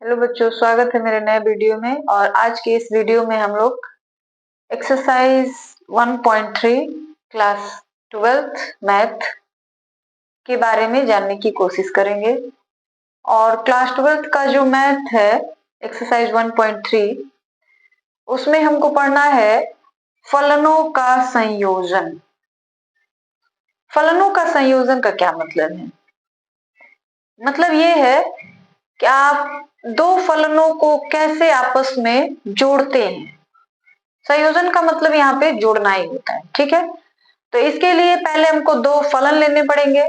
Hello बच्चों, स्वागत है मेरे नए वीडियो में। और आज के इस वीडियो में हम लोग एक्सरसाइज 1.3 क्लास 12th मैथ के बारे में जानने की कोशिश करेंगे। और क्लास 12th का जो मैथ है एक्सरसाइज 1.3, उसमें हमको पढ़ना है फलनों का संयोजन। फलनों का संयोजन का क्या मतलब है? मतलब ये है कि आप दो फलनों को कैसे आपस में जोड़ते हैं। संयोजन का मतलब यहाँ पे जोड़ना ही होता है, ठीक है। तो इसके लिए पहले हमको दो फलन लेने पड़ेंगे,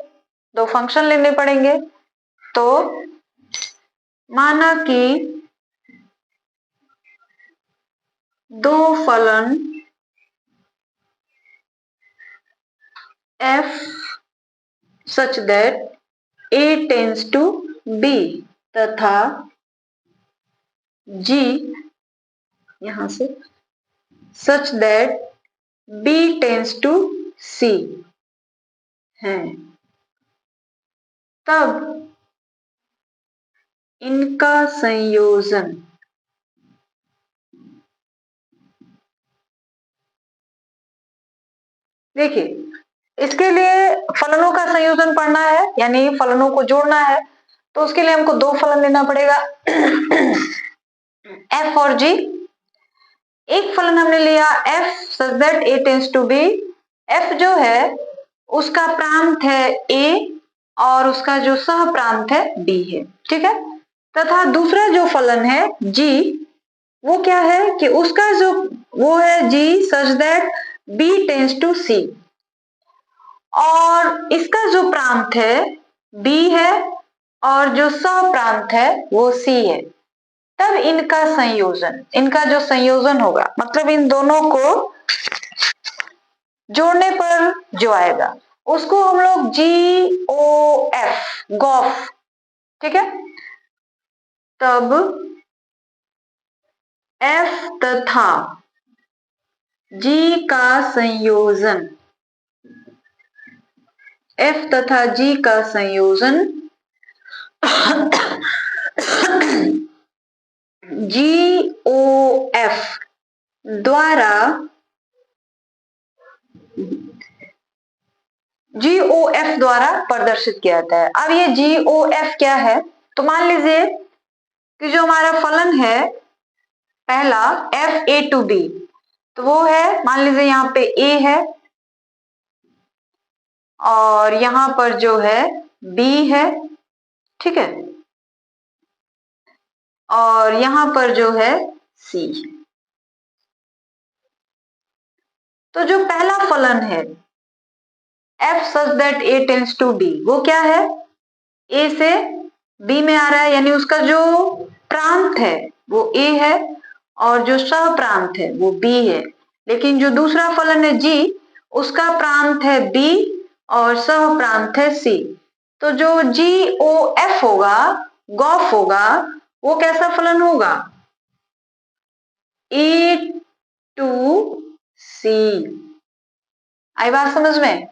दो फंक्शन लेने पड़ेंगे। तो माना कि दो फलन f such that a tends to b तथा g यहां से such that b tends to c है, तब इनका संयोजन देखिए, इसके लिए फलनों का संयोजन पढ़ना है, यानी फलनों को जोड़ना है। तो उसके लिए हमको दो फलन लेना पड़ेगा f और g। एक फलन हमने लिया f such that a tends to b। f जो है उसका प्रांत है a और उसका जो सह प्रांत है b है, ठीक है। तथा दूसरा जो फलन है g, वो क्या है कि उसका जो वो है g such that b tends to c और इसका जो प्रांत है b है और जो सह प्रांत है वो c है। तब इनका जो संयोजन होगा, मतलब इन दोनों को जोड़ने पर जो आएगा उसको हम लोग गॉफ, ठीक है। तब f तथा g का संयोजन, f तथा g का संयोजन GOF द्वारा प्रदर्शित किया जाता है। अब ये GOF क्या है? तो मान लीजिए कि जो हमारा फलन है पहला FA to B, तो वो है, मान लीजिए यहाँ पे A है और यहाँ पर जो है B है, ठीक है, और यहाँ पर जो है C है। तो जो पहला फलन है f such that a tends to b, वो क्या है? a से b में आ रहा है, यानी उसका जो प्रांत है वो a है और जो सह प्रांत है वो b है। लेकिन जो दूसरा फलन है g, उसका प्रांत है b और सह प्रांत है c। तो जो GOF होगा, गॉफ होगा, वो कैसा फलन होगा? A to C। आई बात समझ में?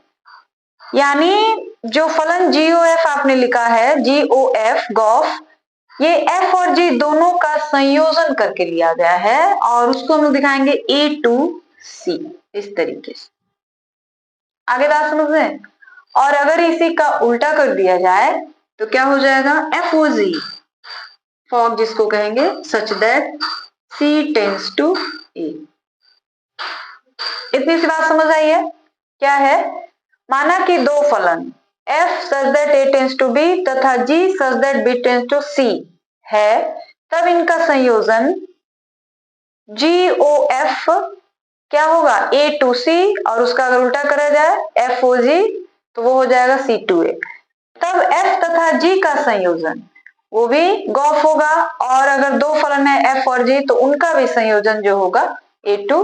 यानी जो फलन GOF आपने लिखा है, GOF गॉफ, ये F और G दोनों का संयोजन करके लिया गया है और उसको हम दिखाएंगे A to C इस तरीके से। आगे बात समझ में? और अगर इसी का उल्टा कर दिया जाए तो क्या हो जाएगा? FOG, फॉग जिसको कहेंगे, such that C tends to A। इतनी सी बात समझ आई है? क्या है? माना कि दो फलन f such that a tends to b तथा g such that b tends to c है, तब इनका संयोजन GOF क्या होगा? A to C, और उसका अगर उल्टा करा जाए FOG तो वो हो जाएगा C to A। तब f तथा g का संयोजन वो भी गॉफ होगा, और अगर दो फलन है f और g तो उनका भी संयोजन जो होगा A to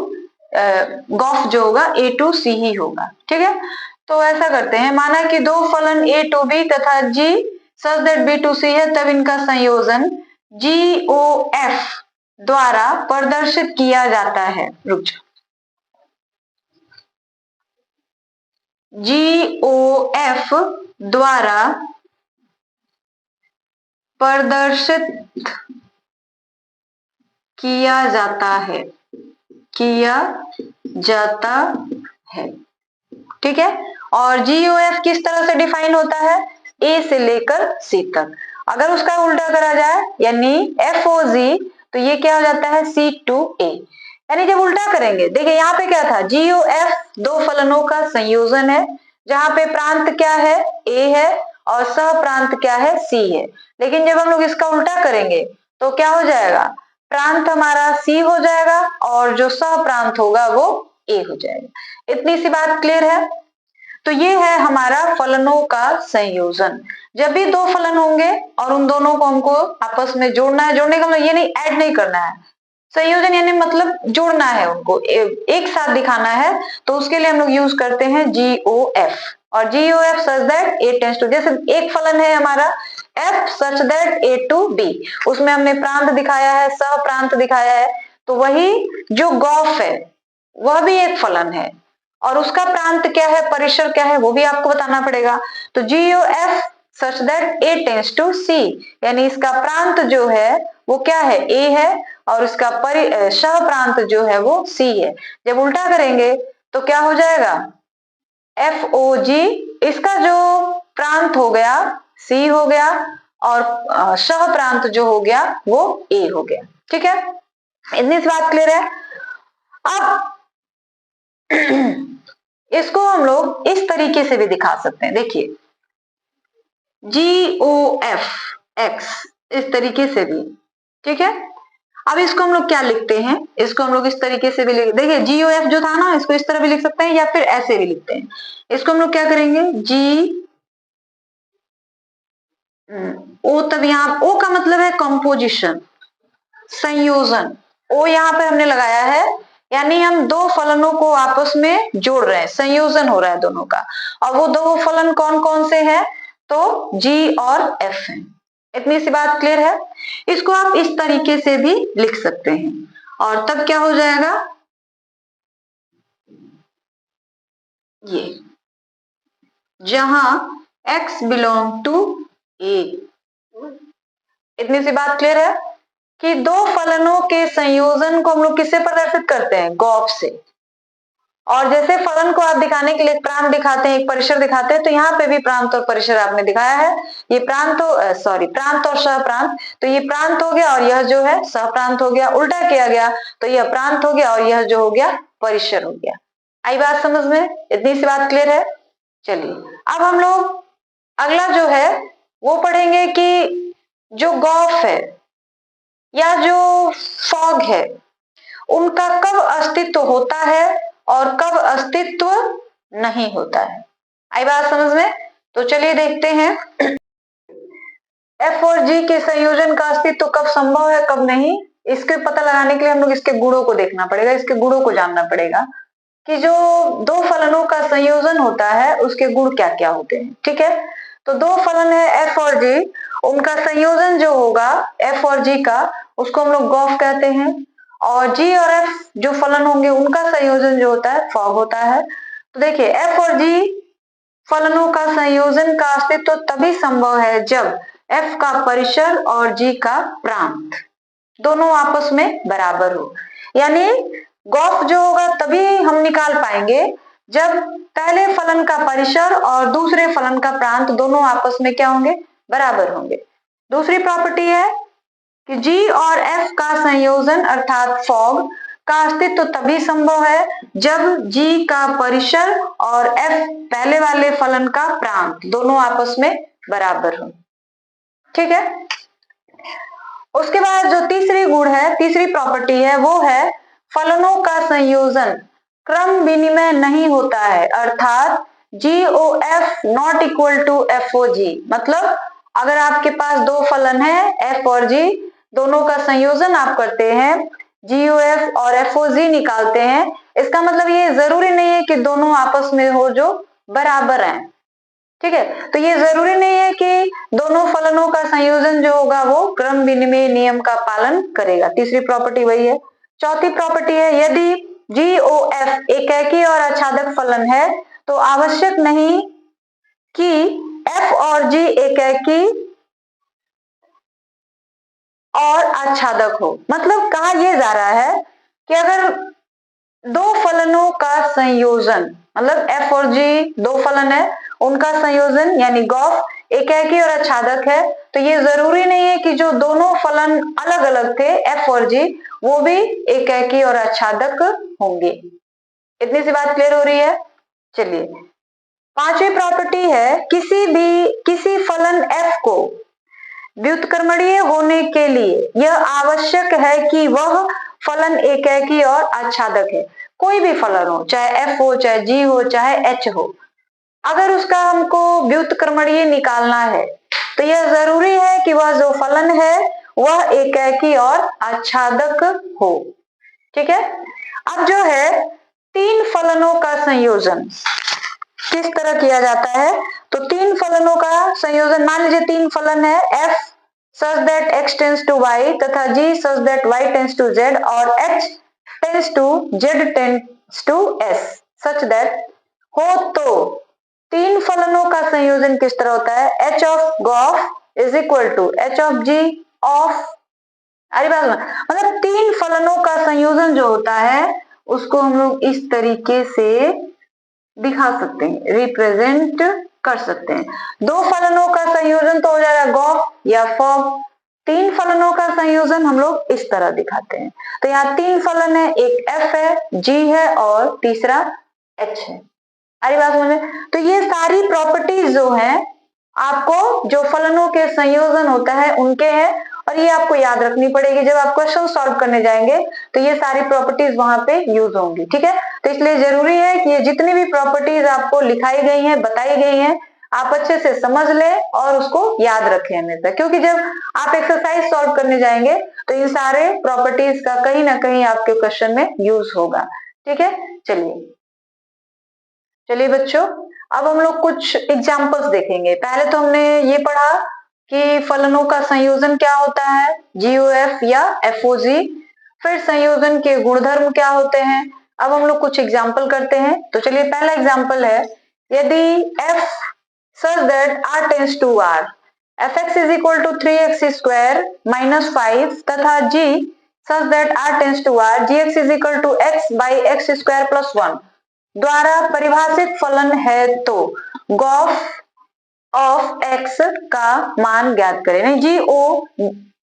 गॉफ जो होगा A to C ही होगा, ठीक है। तो ऐसा करते हैं, माना कि दो फलन A to B तथा G such that B to C है, तब इनका संयोजन GOF द्वारा प्रदर्शित किया जाता है। रुक जाओ, GOF द्वारा प्रदर्शित किया जाता है, किया जाता है, ठीक है। और GOF किस तरह से डिफाइन होता है, ए से लेकर सी तक। अगर उसका उल्टा करा जाए यानी FOG, तो ये क्या हो जाता है C2A। यानी जब उल्टा करेंगे, देखिए यहाँ पे क्या था, GOF दो फलनों का संयोजन है, जहां पे प्रांत क्या है, A है, और सह प्रांत क्या है, C है। लेकिन जब हम लोग इसका उल्टा करेंगे तो क्या हो जाएगा, प्रांत हमारा C हो जाएगा और जो सह प्रांत होगा वो A हो जाएगा। इतनी सी बात क्लियर है। तो ये है हमारा फलनों का संयोजन। जब भी दो फलन होंगे और उन दोनों को हमको आपस में जोड़ना है, जोड़ने का मतलब ये नहीं ऐड नहीं करना है, संयोजन यानी मतलब जोड़ना है, उनको एक साथ दिखाना है, तो उसके लिए हम लोग यूज करते हैं GOF। और GOF such that A tends to, जैसे एक फलन है हमारा F such that A to B, उसमें हमने प्रांत दिखाया है, सह प्रांत दिखाया है, तो वही जो गॉफ है वह भी एक फलन है, और उसका प्रांत क्या है, परिसर क्या है, वो भी आपको बताना पड़ेगा। तो GOF such that A tends to C, यानी इसका प्रांत जो है वो क्या है, A है, और इसका सह प्रांत जो है वो C है। जब उल्टा करेंगे तो क्या हो जाएगा, FOG, इसका जो प्रांत हो गया C हो गया, और सह प्रांत जो हो गया वो A हो गया, ठीक है। इतनी सी बात क्लियर है। अब इसको हम लोग इस तरीके से भी दिखा सकते हैं, देखिए GOF X इस तरीके से भी, ठीक है। अब इसको हम लोग क्या लिखते हैं, इसको हम लोग इस तरीके से भी लिख, देखिए GOF जो था ना, इसको इस तरह भी लिख सकते हैं या फिर ऐसे भी लिखते हैं। इसको हम लोग क्या करेंगे, O, तब यहाँ O का मतलब है कंपोजिशन, संयोजन। O यहाँ पे हमने लगाया है, यानी हम दो फलनों को आपस में जोड़ रहे हैं, संयोजन हो रहा है दोनों का। और वो दो फलन कौन कौन से हैं, तो G और F हैं। इतनी सी बात क्लियर है। इसको आप इस तरीके से भी लिख सकते हैं, और तब क्या हो जाएगा, ये जहां X बिलोंग टू A। इतनी सी बात क्लियर है कि दो फलनों के संयोजन को हम लोग किससे प्रदर्शित करते हैं, गॉफ से। और जैसे फलन को आप दिखाने के लिए एक प्रांत दिखाते हैं, एक परिसर दिखाते हैं, तो यहाँ पे भी प्रांत और परिसर आपने दिखाया है। ये प्रांत प्रांत और सह प्रांत, तो ये प्रांत हो गया और यह जो है सह प्रांत हो गया। उल्टा किया गया तो यह प्रांत हो गया और यह जो हो गया परिसर हो गया। आई बात समझ में, इतनी सी बात क्लियर है। चलिए अब हम लोग अगला जो है वो पढ़ेंगे कि जो गॉफ है या जो फॉग है, उनका कब अस्तित्व होता है और कब अस्तित्व नहीं होता है। आई बात समझ में। तो चलिए देखते हैं F और G के संयोजन का अस्तित्व कब संभव है कब नहीं। इसके पता लगाने के लिए हम लोग इसके गुणों को देखना पड़ेगा, इसके गुणों को जानना पड़ेगा कि जो दो फलनों का संयोजन होता है उसके गुण क्या क्या होते हैं, ठीक है। तो दो फलन है F और G, उनका संयोजन जो होगा F और G का, उसको हम लोग गॉफ कहते हैं। और G और F जो फलन होंगे उनका संयोजन जो होता है फॉग होता है। तो देखिए F और G फलनों का संयोजन का अस्तित्व तभी संभव है जब F का परिसर और G का प्रांत दोनों आपस में बराबर हो। यानी गॉफ जो होगा तभी हम निकाल पाएंगे जब पहले फलन का परिसर और दूसरे फलन का प्रांत दोनों आपस में क्या होंगे, बराबर होंगे। दूसरी प्रॉपर्टी है कि G और F का संयोजन अर्थात फॉग का अस्तित्व तभी संभव है जब G का परिसर और F पहले वाले फलन का प्रांत दोनों आपस में बराबर हो, ठीक है। उसके बाद जो तीसरी गुण है, तीसरी प्रॉपर्टी है, वो है फलनों का संयोजन क्रम विनिमय नहीं होता है, अर्थात GOF not equal to FOG। मतलब अगर आपके पास दो फलन है F और G, दोनों का संयोजन आप करते हैं, GOF और FOG निकालते हैं, इसका मतलब ये जरूरी नहीं है कि दोनों आपस में हो जो बराबर हैं, ठीक है। तो ये जरूरी नहीं है कि दोनों फलनों का संयोजन जो होगा वो क्रम विनिमय नियम का पालन करेगा। तीसरी प्रॉपर्टी वही है। चौथी प्रॉपर्टी है यदि GOF एकेकी और आच्छादक फलन है तो आवश्यक नहीं कि F और G एकेकी और आच्छादक हो। मतलब कहा यह जा रहा है कि अगर दो फलनों का संयोजन, मतलब एफ और जी दो फलन है, उनका संयोजन यानी गॉफ एकाकी और आच्छादक है, तो ये जरूरी नहीं है कि जो दोनों फलन अलग अलग थे एफ और जी वो भी एकाकी और आच्छादक होंगे। इतनी सी बात क्लियर हो रही है। चलिए, पांचवी प्रॉपर्टी है किसी फलन एफ को व्युत्क्रमणीय होने के लिए यह आवश्यक है कि वह फलन एकाकी और आच्छादक है। कोई भी फलन हो, चाहे एफ हो, चाहे जी हो, चाहे एच हो, अगर उसका हमको व्युत्क्रमणीय निकालना है तो यह जरूरी है कि वह जो फलन है वह एकाकी और आच्छादक हो। ठीक है। अब जो है तीन फलनों का संयोजन किस तरह किया जाता है, तो तीन फलनों का संयोजन, मान लीजिए तीन फलन है f such that x tends to y तथा g such that y tends to z और h tends to z tends to s such that हो, तो तीन फलनों का संयोजन किस तरह होता है, h of GOF is equal to h of g of, अरे बात मतलब तीन फलनों का संयोजन जो होता है उसको हम लोग इस तरीके से दिखा सकते हैं, रिप्रेजेंट कर सकते हैं। दो फलनों का संयोजन तो हो जाएगा गॉफ या फॉग, तीन फलनों का संयोजन हम लोग इस तरह दिखाते हैं। तो यहाँ तीन फलन है, एक एफ है, जी है और तीसरा एच है। अरे बात समझ में। तो ये सारी प्रॉपर्टीज जो है आपको जो फलनों के संयोजन होता है उनके हैं, और ये आपको याद रखनी पड़ेगी। जब आप क्वेश्चन सॉल्व करने जाएंगे तो ये सारी प्रॉपर्टीज वहां पे यूज होंगी। ठीक है। तो इसलिए जरूरी है कि ये जितनी भी प्रॉपर्टीज आपको लिखाई गई हैं, बताई गई हैं, आप अच्छे से समझ लें और उसको याद रखें हमेशा, क्योंकि जब आप एक्सरसाइज सॉल्व करने जाएंगे तो इन सारे प्रॉपर्टीज का कहीं ना कहीं आपके क्वेश्चन में यूज होगा। ठीक है। चलिए बच्चों, अब हम लोग कुछ एग्जाम्पल्स देखेंगे। पहले तो हमने ये पढ़ा कि फलनों का संयोजन क्या होता है, जीओएफ या एफओजी, फिर संयोजन के गुणधर्म क्या होते हैं। अब हम लोग कुछ एग्जाम्पल करते हैं। तो चलिए, पहला एग्जाम्पल है, यदि f such that r tends to r, fx is equal to 3x square minus 5 तथा g such that r tends to r, gx is equal to x by x square plus 1 द्वारा परिभाषित फलन है, तो Gauff of x का मान ज्ञात करें, नहीं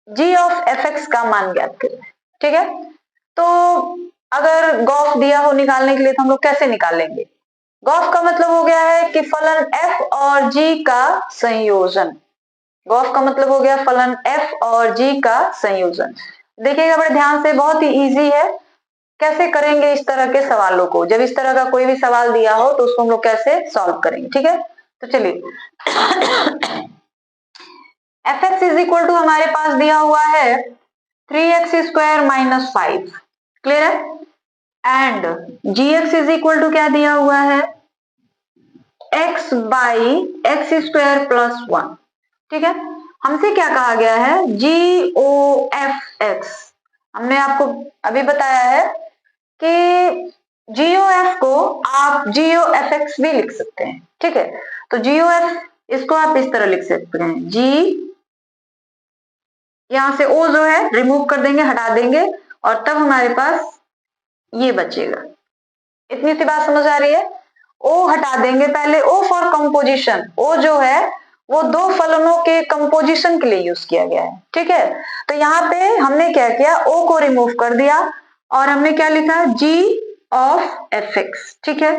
जी ऑफ एफ एक्स का मान ज्ञात करें। ठीक है। तो अगर गॉफ दिया हो निकालने के लिए तो हम लोग कैसे निकालेंगे, गॉफ का मतलब हो गया है कि फलन एफ और जी का संयोजन। गॉफ का मतलब हो गया फलन एफ और जी का संयोजन। देखिएगा बड़े ध्यान से, बहुत ही इजी है। कैसे करेंगे इस तरह के सवालों को, जब इस तरह का कोई भी सवाल दिया हो तो उसको हम लोग कैसे सॉल्व करेंगे। ठीक है। तो चलिए, f x is equal to हमारे पास दिया हुआ है 3x स्क्वायर माइनस 5, क्लियर है। And g x is equal to क्या दिया हुआ है, x by x square plus 1। ठीक है। हमसे क्या कहा गया है, जी ओ एफ एक्स। हमने आपको अभी बताया है कि जीओ एफ को आप जीओ एफ एक्स भी लिख सकते हैं। ठीक है। तो जीओ एफ इसको आप इस तरह लिख सकते हैं, जी, यहां से ओ जो है रिमूव कर देंगे, हटा देंगे, और तब हमारे पास ये बचेगा। इतनी सी बात समझ आ रही है। ओ हटा देंगे पहले, ओ फॉर कंपोजिशन, ओ जो है वो दो फलनों के कंपोजिशन के लिए यूज किया गया है। ठीक है। तो यहाँ पे हमने क्या किया, ओ को रिमूव कर दिया और हमने क्या लिखा, जी ऑफ एफ एक्स। ठीक है।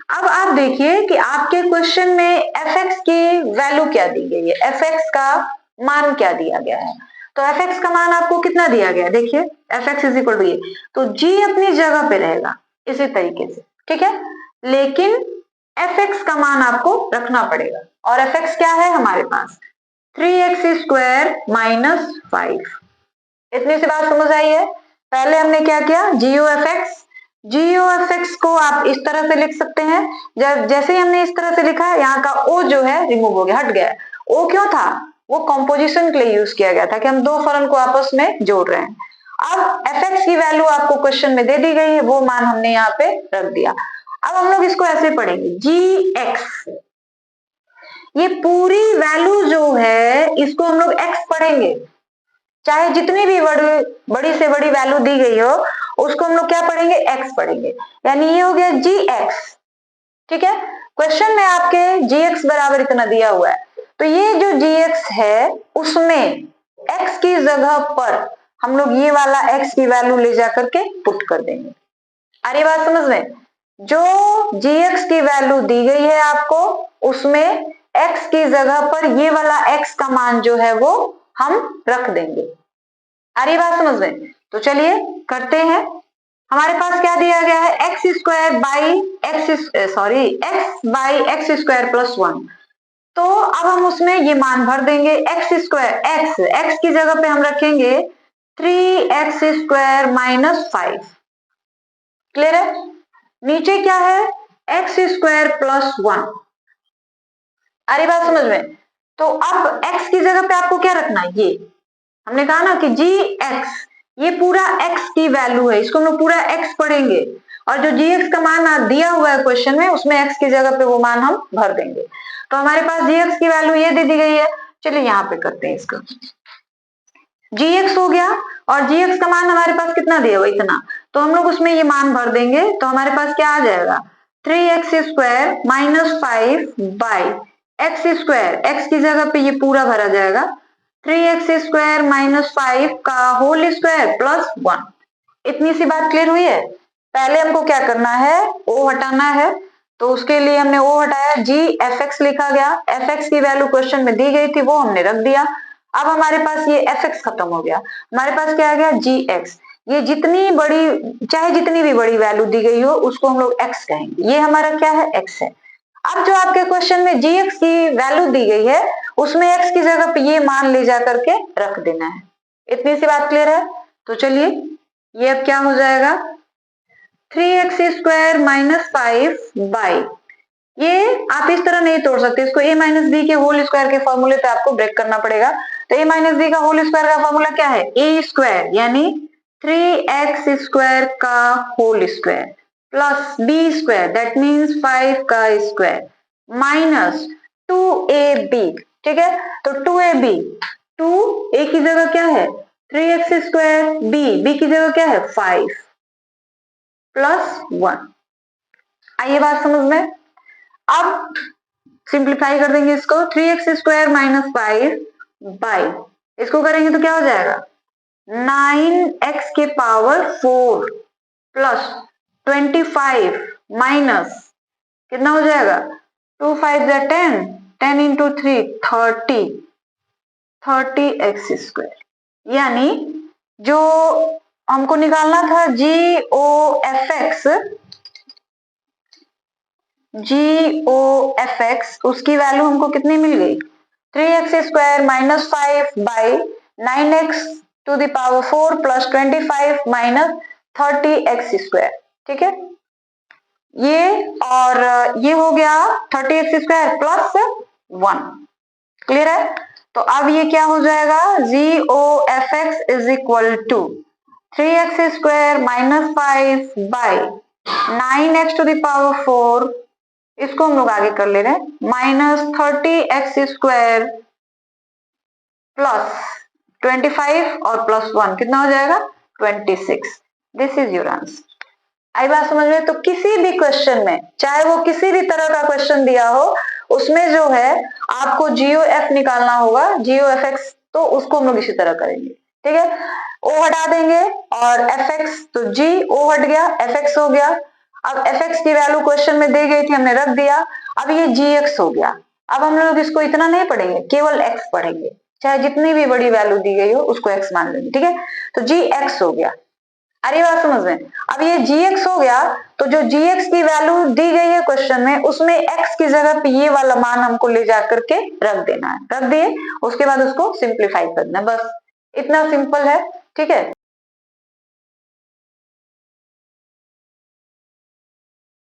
अब आप देखिए कि आपके क्वेश्चन में एफ एक्स की वैल्यू क्या दी गई है, एफ एक्स का मान क्या दिया गया है। तो एफ एक्स का मान आपको कितना दिया गया है, देखिए f x is equal to ये, तो जी अपनी जगह पे रहेगा इसी तरीके से। ठीक है। लेकिन एफ एक्स का मान आपको रखना पड़ेगा, और एफ एक्स क्या है हमारे पास, 3x स्क्वायर माइनस 5। इतनी सी बात समझ आई है। पहले हमने क्या किया, जीओ एफ एक्स, जीओ एफ एक्स को आप इस तरह से लिख सकते हैं। जब जैसे ही हमने इस तरह से लिखा, यहाँ का ओ जो है रिमूव हो गया, हट गया। ओ क्यों था, वो कंपोजिशन के लिए यूज किया गया था कि हम दो फलन को आपस में जोड़ रहे हैं। अब एफ एक्स की वैल्यू आपको क्वेश्चन में दे दी गई है, वो मान हमने यहाँ पे रख दिया। अब हम लोग इसको ऐसे पढ़ेंगे, जी एक्स, ये पूरी वैल्यू जो है इसको हम लोग एक्स पढ़ेंगे, चाहे जितनी भी बड़ी से बड़ी वैल्यू दी गई हो उसको हम लोग क्या पढ़ेंगे, एक्स पढ़ेंगे। यानी ये हो गया जी एक्स। ठीक है, क्वेश्चन में आपके जी एक्स बराबर इतना दिया हुआ है, तो ये जो जी एक्स है उसमें एक्स की जगह पर हम लोग ये वाला एक्स की वैल्यू ले जाकर के पुट कर देंगे। आ रही बात समझ में? जो जी एक्स की वैल्यू दी गई है आपको उसमें एक्स की जगह पर ये वाला एक्स का मान जो है वो हम रख देंगे। आ रही बात समझ में? तो चलिए करते हैं। हमारे पास क्या दिया गया है, x square by x by x square plus 1। तो अब हम उसमें ये मान भर देंगे। एक्स स्क्वायर एक्स की जगह पे हम रखेंगे 3x² माइनस 5। क्लियर है? नीचे क्या है, x² प्लस 1। आ रही बात समझ में? तो अब x की जगह पे आपको क्या रखना है, ये हमने कहा ना कि जी एक्स, ये पूरा x की वैल्यू है, इसको हम लोग पूरा x पढ़ेंगे और जो जी एक्स का मान दिया हुआ है क्वेश्चन में उसमें x की जगह पे वो मान हम भर देंगे। तो हमारे पास जी एक्स की वैल्यू ये दे दी गई है। चलिए यहाँ पे करते हैं इसको। जी एक्स हो गया और जी एक्स का मान हमारे पास कितना दिया हुआ, इतना। तो हम लोग उसमें ये मान भर देंगे तो हमारे पास क्या आ जाएगा, 3x² minus 5 by x², x की जगह पे ये पूरा भरा जाएगा 3x² माइनस 5 का होल स्क्वायर प्लस 1। इतनी सी बात क्लियर हुई है? पहले हमको क्या करना है, o हटाना है। तो उसके लिए हमने o हटाया, जी एफ एक्स लिखा गया, एफ एक्स की वैल्यू क्वेश्चन में दी गई थी वो हमने रख दिया। अब हमारे पास ये एफ एक्स खत्म हो गया, हमारे पास क्या आ गया, जी एक्स। ये जितनी बड़ी, चाहे जितनी भी बड़ी वैल्यू दी गई हो उसको हम लोग एक्स कहेंगे। ये हमारा क्या है, एक्स है। अब जो आपके क्वेश्चन में जी एक्स की वैल्यू दी गई है उसमें एक्स की जगह पे ये मान ले जा करके रख देना है। इतनी सी बात क्लियर है? तो चलिए ये अब क्या हो जाएगा, 3x² माइनस 5 बाई, ये आप इस तरह नहीं तोड़ सकते, इसको a माइनस बी के होल स्क्वायर के फॉर्मूले पे आपको ब्रेक करना पड़ेगा। तो a माइनस बी का होल स्क्वायर का फॉर्मूला क्या है, a स्क्वायर यानी 3x² का whole square plus b square that means 5 का स्क्वायर माइनस 2ab। ठीक है, तो 2ab, 2a की जगह क्या है 3x², b की जगह क्या है 5 प्लस 1। आइए बात समझ में। अब सिंप्लीफाई कर देंगे इसको, 3x² माइनस 5 बाई, इसको करेंगे तो क्या हो जाएगा 9x के पावर 4 प्लस 25 माइनस कितना हो जाएगा 2 5 10, 10 इंटू 3 30x²। यानी जो हमको निकालना था GOFX, उसकी वैल्यू हमको कितनी मिल गई 3x² minus 5 by 9x to the power 4 plus 25 minus 30x²। ठीक है, ये और ये हो गया 30x² प्लस 1। क्लियर है? तो अब ये क्या हो जाएगा, GOFX is equal to 3x² minus 5 by 9x to the power 4, इसको हम लोग आगे कर ले रहे हैं, माइनस 30x² प्लस 25 और प्लस 1 कितना हो जाएगा 26। This is your answer. आई बात समझ में? तो किसी भी क्वेश्चन में, चाहे वो किसी भी तरह का क्वेश्चन दिया हो, उसमें जो है आपको GOF निकालना होगा, GOFX, तो उसको हम लोग इसी तरह करेंगे। ठीक है, O हटा देंगे और FX, तो G O हट गया, FX हो गया। अब FX की वैल्यू क्वेश्चन में दी गई थी, हमने रख दिया। अब ये GX हो गया। अब हम लोग इसको इतना नहीं पढ़ेंगे, केवल X पढ़ेंगे, चाहे जितनी भी बड़ी वैल्यू दी गई हो उसको X मान लेंगे। ठीक है, तो GX हो गया। अरे बात समझ में? अब ये GX हो गया, तो जो GX की वैल्यू दी गई है क्वेश्चन में उसमें X की जगह पे ये वाला मान हमको ले जा करके रख देना है। रख दिए, उसके बाद उसको सिंप्लीफाई करना है, बस इतना सिंपल है। ठीक है।